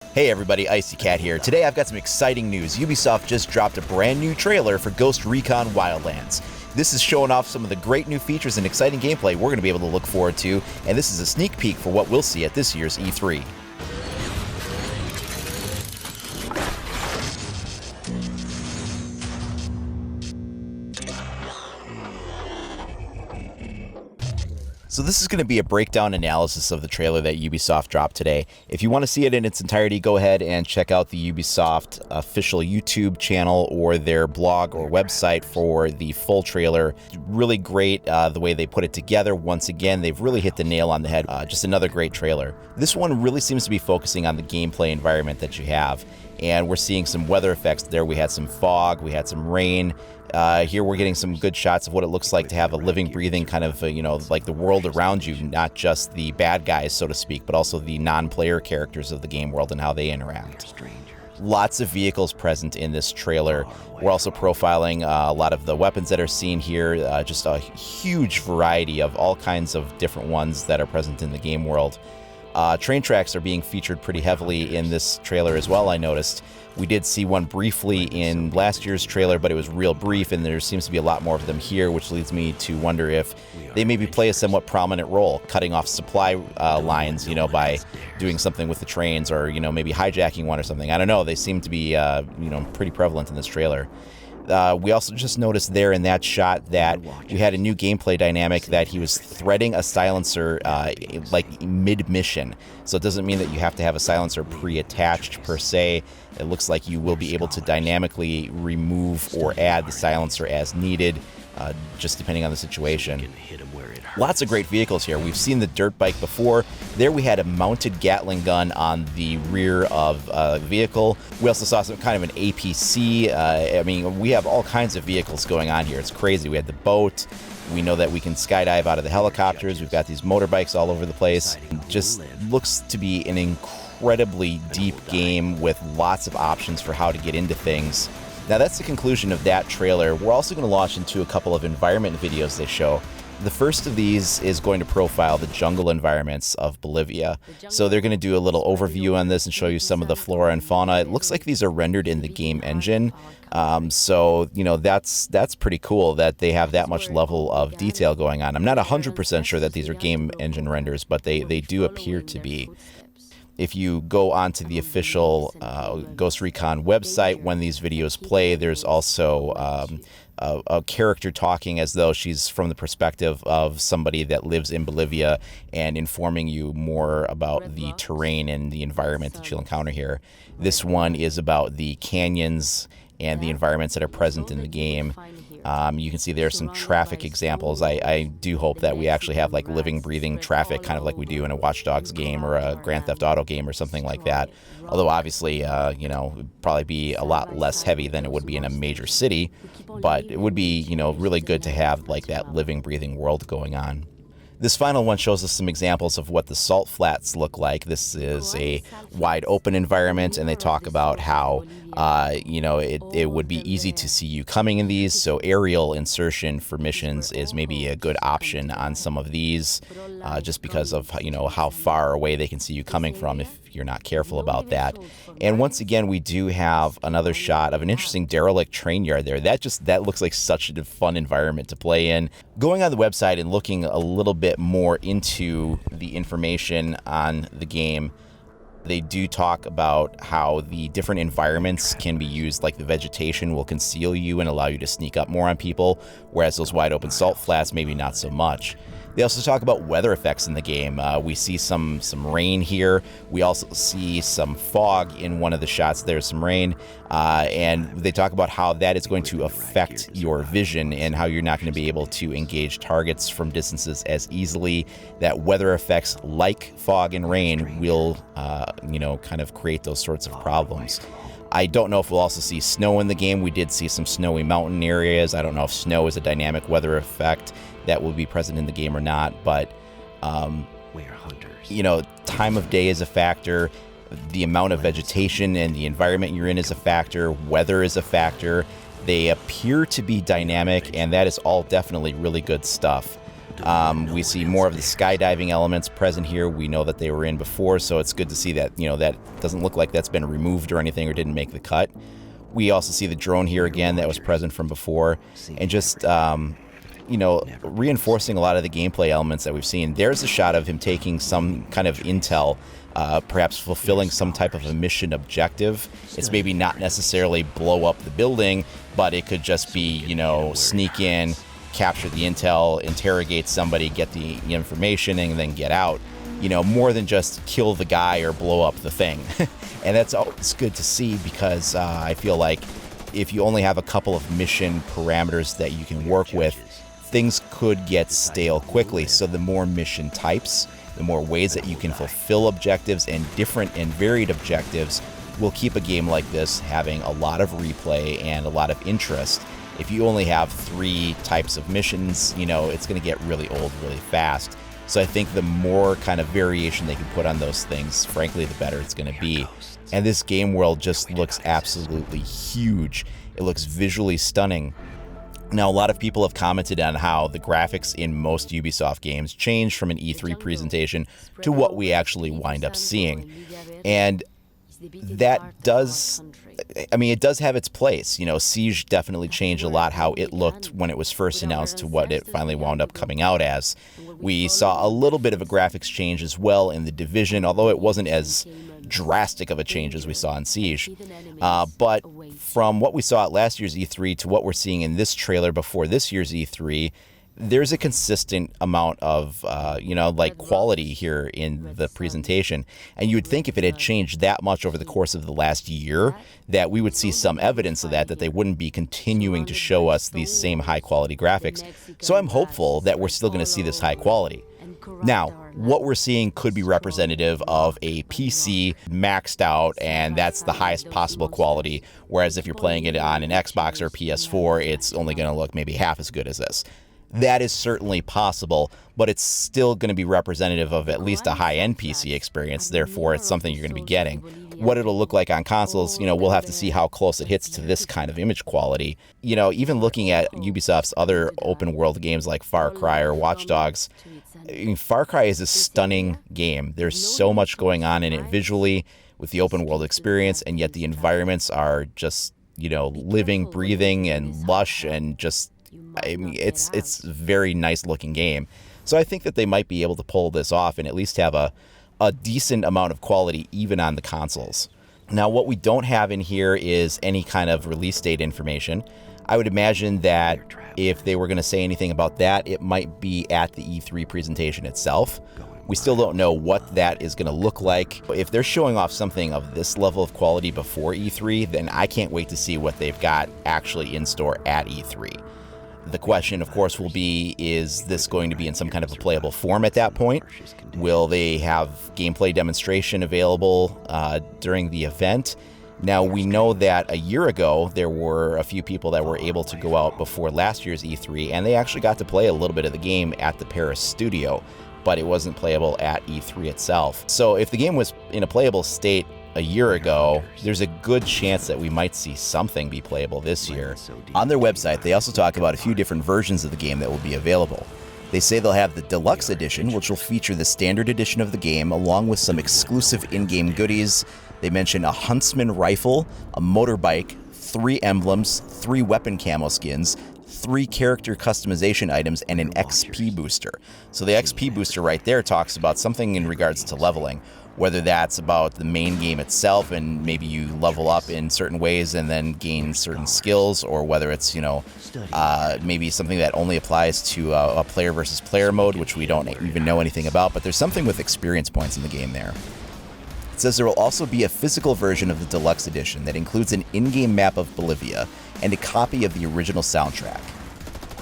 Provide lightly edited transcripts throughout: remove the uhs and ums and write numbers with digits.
Hey everybody, Icy Cat here. Today I've got some exciting news. Ubisoft just dropped a brand new trailer for Ghost Recon Wildlands. This is showing off some of the great new features and exciting gameplay we're going to be able to look forward to, and this is a sneak peek for what we'll see at this year's E3. So this is going to be a breakdown analysis of the trailer that Ubisoft dropped today. If you want to see it in its entirety, go ahead and check out the Ubisoft official YouTube channel or their blog or website for the full trailer. Really great the way they put it together. Once again, they've really hit the nail on the head. Just another great trailer. This one really seems to be focusing on the gameplay environment that you have. And we're seeing some weather effects there. We had some fog, we had some rain. Here we're getting some good shots of what it looks like to have a living, breathing kind of, like the world around you, not just the bad guys, so to speak, but also the non-player characters of the game world and how they interact. Lots of vehicles present in this trailer. We're also profiling a lot of the weapons that are seen here, just a huge variety of all kinds of different ones that are present in the game world. Train tracks are being featured pretty heavily in this trailer as well, I noticed. We did see one briefly in last year's trailer, but it was real brief, and there seems to be a lot more of them here, which leads me to wonder if they maybe play a somewhat prominent role, cutting off supply lines, by doing something with the trains, or, maybe hijacking one or something. I don't know. They seem to be, pretty prevalent in this trailer. We also just noticed there in that shot that we had a new gameplay dynamic that he was threading a silencer like mid-mission. So it doesn't mean that you have to have a silencer pre-attached per se. It looks like you will be able to dynamically remove or add the silencer as needed, just depending on the situation. Lots of great vehicles here. We've seen the dirt bike before. There we had a mounted Gatling gun on the rear of a vehicle. We also saw some kind of an APC. We have all kinds of vehicles going on here. It's crazy. We had the boat. We know that we can skydive out of the helicopters. We've got these motorbikes all over the place. Just looks to be an incredibly deep game with lots of options for how to get into things. Now that's the conclusion of that trailer. We're also going to launch into a couple of environment videos they show. The first of these is going to profile the jungle environments of Bolivia. So they're going to do a little overview on this and show you some of the flora and fauna. It looks like these are rendered in the game engine. So that's pretty cool that they have that much level of detail going on. I'm not 100% sure that these are game engine renders, but they do appear to be. If you go onto the official Ghost Recon website, when these videos play, there's also a character talking as though she's from the perspective of somebody that lives in Bolivia and informing you more about the terrain and the environment that you'll encounter here. This one is about the canyons and the environments that are present in the game. You can see there's some traffic examples. I do hope that we actually have like living, breathing traffic, kind of like we do in a Watch Dogs game or a Grand Theft Auto game or something like that. Although obviously, it'd probably be a lot less heavy than it would be in a major city, but it would be, really good to have like that living, breathing world going on. This final one shows us some examples of what the salt flats look like. This is a wide open environment, and they talk about how, it would be easy to see you coming in these. So aerial insertion for missions is maybe a good option on some of these, just because of, how far away they can see you coming from if you're not careful about that. And once again, we do have another shot of an interesting derelict train yard there. That looks like such a fun environment to play in. Going on the website and looking a little bit more into the information on the game, they do talk about how the different environments can be used, like the vegetation will conceal you and allow you to sneak up more on people, whereas those wide open salt flats maybe not so much. They also talk about weather effects in the game. We see some rain here. We also see some fog in one of the shots. There's some rain. And they talk about how that is going to affect your vision and how you're not going to be able to engage targets from distances as easily. That weather effects like fog and rain will, kind of create those sorts of problems. I don't know if we'll also see snow in the game. We did see some snowy mountain areas. I don't know if snow is a dynamic weather effect that will be present in the game or not, but time of day is a factor. The amount of vegetation and the environment you're in is a factor. Weather is a factor. They appear to be dynamic, and that is all definitely really good stuff. We see more of the skydiving elements present here. We know that they were in before, so it's good to see that, that doesn't look like that's been removed or anything or didn't make the cut. We also see the drone here again that was present from before, and just reinforcing a lot of the gameplay elements that we've seen. There's a shot of him taking some kind of intel, perhaps fulfilling some type of a mission objective. It's maybe not necessarily blow up the building, but it could just be, sneak in, capture the intel, interrogate somebody, get the information, and then get out. More than just kill the guy or blow up the thing. And that's always good to see, because I feel like if you only have a couple of mission parameters that you can work with, things could get stale quickly. So the more mission types, the more ways that you can fulfill objectives, and different and varied objectives will keep a game like this having a lot of replay and a lot of interest. If you only have 3 types of missions, it's going to get really old really fast. So I think the more kind of variation they can put on those things, frankly, the better it's going to be. And this game world just looks absolutely huge. It looks visually stunning. Now, a lot of people have commented on how the graphics in most Ubisoft games change from an E3 presentation to what we actually wind up seeing. And that does, it does have its place. Siege definitely changed a lot how it looked when it was first announced to what it finally wound up coming out as. We saw a little bit of a graphics change as well in The Division, although it wasn't as drastic of a change as we saw in Siege. But from what we saw at last year's E3 to what we're seeing in this trailer before this year's E3, there's a consistent amount of, quality here in the presentation. And you would think if it had changed that much over the course of the last year, that we would see some evidence of that they wouldn't be continuing to show us these same high quality graphics. So I'm hopeful that we're still going to see this high quality. Now, what we're seeing could be representative of a PC maxed out, and that's the highest possible quality, whereas if you're playing it on an Xbox or PS4, it's only going to look maybe half as good as this. That is certainly possible, but it's still going to be representative of at least a high-end PC experience, therefore it's something you're going to be getting. What it'll look like on consoles, we'll have to see how close it hits to this kind of image quality. Even looking at Ubisoft's other open-world games like Far Cry or Watch Dogs, Far Cry is a stunning game. There's so much going on in it visually with the open-world experience, and yet the environments are just, living, breathing, and lush, and just it's a very nice looking game. So I think that they might be able to pull this off and at least have a decent amount of quality even on the consoles. Now, what we don't have in here is any kind of release date information. I would imagine that if they were going to say anything about that, it might be at the E3 presentation itself. We still don't know what that is going to look like. If they're showing off something of this level of quality before E3, then I can't wait to see what they've got actually in store at E3. The question, of course, will be, is this going to be in some kind of a playable form at that point? Will they have gameplay demonstration available during the event? Now, we know that a year ago, there were a few people that were able to go out before last year's E3, and they actually got to play a little bit of the game at the Paris studio, but it wasn't playable at E3 itself. So if the game was in a playable state a year ago, there's a good chance that we might see something be playable this year. On their website, they also talk about a few different versions of the game that will be available. They say they'll have the Deluxe Edition, which will feature the standard edition of the game, along with some exclusive in-game goodies. They mention a Huntsman rifle, a motorbike, 3 emblems, 3 weapon camo skins, 3 character customization items, and an XP booster. So the XP booster right there talks about something in regards to leveling, whether that's about the main game itself and maybe you level up in certain ways and then gain certain skills, or whether it's, maybe something that only applies to a player versus player mode, which we don't even know anything about, but there's something with experience points in the game there. It says there will also be a physical version of the Deluxe Edition that includes an in-game map of Bolivia and a copy of the original soundtrack.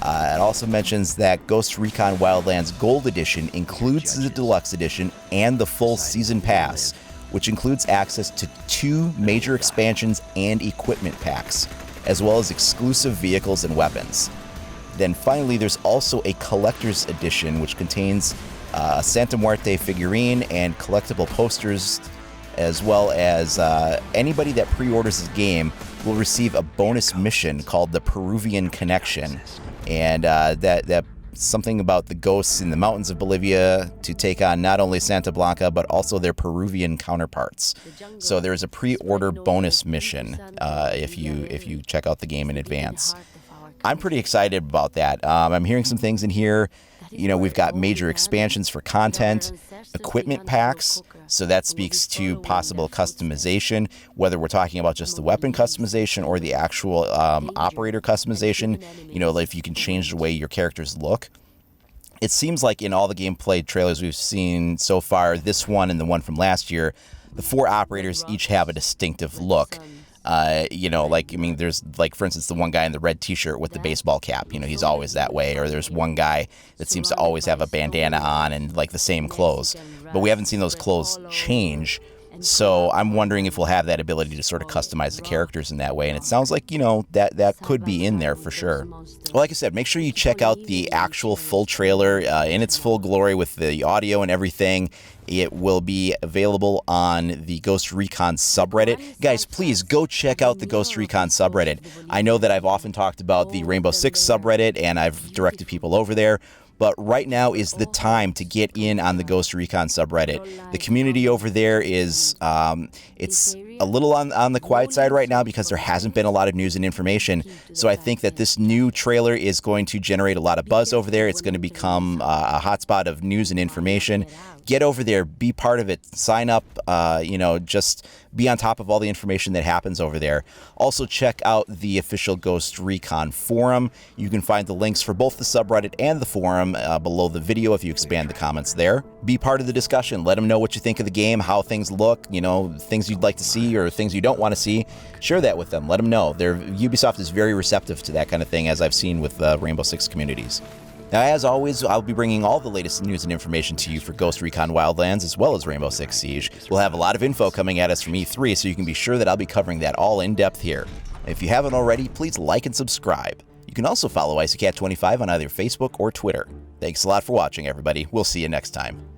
It also mentions that Ghost Recon Wildlands Gold Edition includes the Deluxe Edition and the full Season Pass, which includes access to 2 major expansions and equipment packs, as well as exclusive vehicles and weapons. Then finally, there's also a Collector's Edition, which contains a Santa Muerte figurine and collectible posters, as well as anybody that pre-orders this game will receive a bonus mission called the Peruvian Connection. And that something about the ghosts in the mountains of Bolivia to take on not only Santa Blanca, but also their Peruvian counterparts. So there's a pre-order bonus mission if you check out the game in advance. I'm pretty excited about that. I'm hearing some things in here. We've got major expansions for content, equipment packs, so that speaks to possible customization, whether we're talking about just the weapon customization or the actual operator customization, if you can change the way your characters look. It seems like in all the gameplay trailers we've seen so far, this one and the one from last year, the 4 operators each have a distinctive look. There's for instance, the one guy in the red t-shirt with the baseball cap, he's always that way. Or there's one guy that seems to always have a bandana on and the same clothes. But we haven't seen those clothes change. So I'm wondering if we'll have that ability to sort of customize the characters in that way. And it sounds like, that could be in there for sure. Well, like I said, make sure you check out the actual full trailer in its full glory with the audio and everything. It will be available on the Ghost Recon subreddit. Guys, please go check out the Ghost Recon subreddit. I know that I've often talked about the Rainbow Six subreddit, and I've directed people over there. But right now is the time to get in on the Ghost Recon subreddit. The community over there is, it's a little on the quiet side right now because there hasn't been a lot of news and information. So I think that this new trailer is going to generate a lot of buzz over there. It's going to become a hotspot of news and information. Get over there, be part of it, sign up, just be on top of all the information that happens over there. Also check out the official Ghost Recon forum. You can find the links for both the subreddit and the forum below the video if you expand the comments there. Be part of the discussion. Let them know what you think of the game, how things look, things you'd like to see or things you don't want to see. Share that with them. Let them know. Ubisoft is very receptive to that kind of thing, as I've seen with Rainbow Six communities. Now, as always, I'll be bringing all the latest news and information to you for Ghost Recon Wildlands as well as Rainbow Six Siege. We'll have a lot of info coming at us from E3, so you can be sure that I'll be covering that all in depth here. If you haven't already, please like and subscribe. You can also follow IcyCat25 on either Facebook or Twitter. Thanks a lot for watching, everybody. We'll see you next time.